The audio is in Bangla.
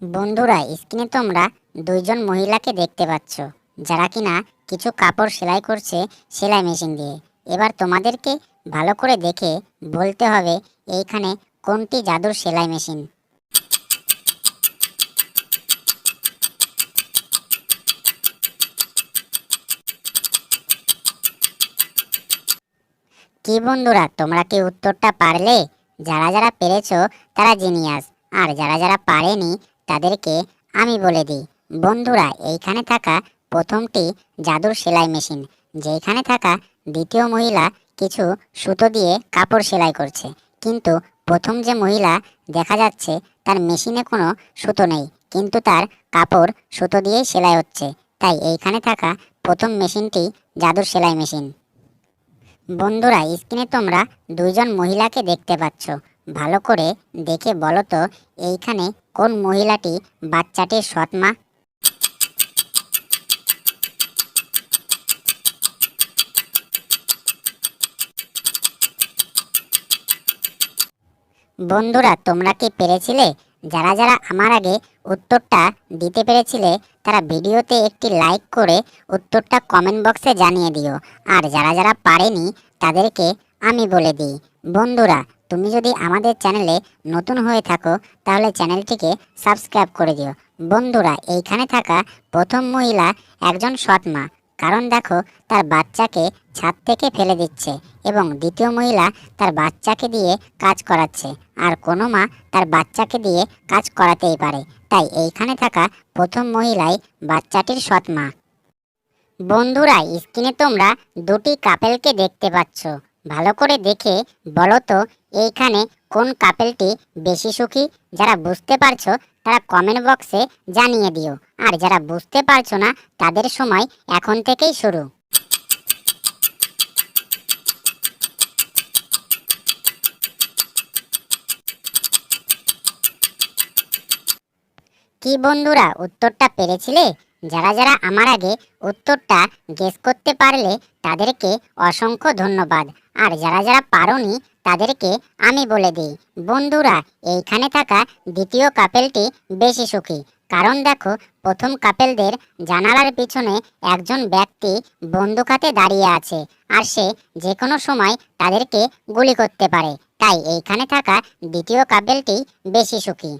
বন্ধুরা, স্ক্রিনে তোমরা দুইজন মহিলাকে দেখতে পাচ্ছ, যারা কিনা কিছু কাপড় সেলাই করছে সেলাই মেশিন দিয়ে। এবার তোমাদেরকে ভালো করে দেখে বলতে হবে এইখানে কোনটি জাদুর সেলাই মেশিন। কি বন্ধুরা, তোমরা কি উত্তরটা পারলে? যারা যারা পেরেছো তারা জিনিয়াস, আর যারা যারা পারেনি তাদেরকে আমি বলে দিই। বন্ধুরা, এইখানে থাকা প্রথমটি জাদুর সেলাই মেশিন, যেখানে থাকা দ্বিতীয় মহিলা কিছু সুতো দিয়ে কাপড় সেলাই করছে, কিন্তু প্রথম যে মহিলা দেখা যাচ্ছে তার মেশিনে কোনো সুতো নেই, কিন্তু তার কাপড় সুতো দিয়েই সেলাই হচ্ছে। তাই এইখানে থাকা প্রথম মেশিনটি জাদুর সেলাই মেশিন। বন্ধুরা, স্ক্রিনে তোমরা দুইজন মহিলাকে দেখতে পাচ্ছ, ভালো করে দেখে বলো তো এইখানে কোন মহিলাটি বাচ্চাটির সৎ মা। বন্ধুরা, তোমরা কি পেরেছিলে? যারা যারা আমার আগে উত্তরটা দিতে পেরেছিলে তারা ভিডিওতে একটি লাইক করে উত্তরটা কমেন্ট বক্সে জানিয়ে দিও। আর যারা যারা পারেনি তাদেরকে আমি বলে দিই। বন্ধুরা, তুমি যদি আমাদের চ্যানেলে নতুন হয়ে থাকো তাহলে চ্যানেলটিকে সাবস্ক্রাইব করে দিও। বন্ধুরা, এইখানে থাকা প্রথম মহিলা একজন সৎ মা, কারণ দেখো তার বাচ্চাকে ছাদ থেকে ফেলে দিচ্ছে, এবং দ্বিতীয় মহিলা তার বাচ্চাকে দিয়ে কাজ করাচ্ছে। আর কোনো মা তার বাচ্চাকে দিয়ে কাজ করাতেই পারে, তাই এইখানে থাকা প্রথম মহিলাই বাচ্চাটির সৎ মা। বন্ধুরা, স্ক্রিনে তোমরা দুটি কাপেলকে দেখতে পাচ্ছ, ভালো করে দেখে বলো তো এইখানে কোন কাপেলটি বেশি সুখী। যারা বুঝতে পারছো তারা কমেন্ট বক্সে জানিয়ে দিও, আর যারা বুঝতে পারছো না তাদের সময় এখন থেকেই শুরু। কি বন্ধুরা, উত্তরটা পেরেছিলে? যারা যারা আমার আগে উত্তরটা গেস করতে পারলে তাদেরকে অসংখ্য ধন্যবাদ। আর যারা যারা পারোনি তাদেরকে আমি বলে দিই। বন্ধুরা, এইখানে থাকা দ্বিতীয় কাপেলটি বেশি সুখী, কারণ দেখো প্রথম কাপেলদের জানালার পিছনে একজন ব্যক্তি বন্দুক হাতে দাঁড়িয়ে আছে, আর সে যে কোনো সময় তাদেরকে গুলি করতে পারে। তাই এইখানে থাকা দ্বিতীয় কাপেলটি বেশি সুখী।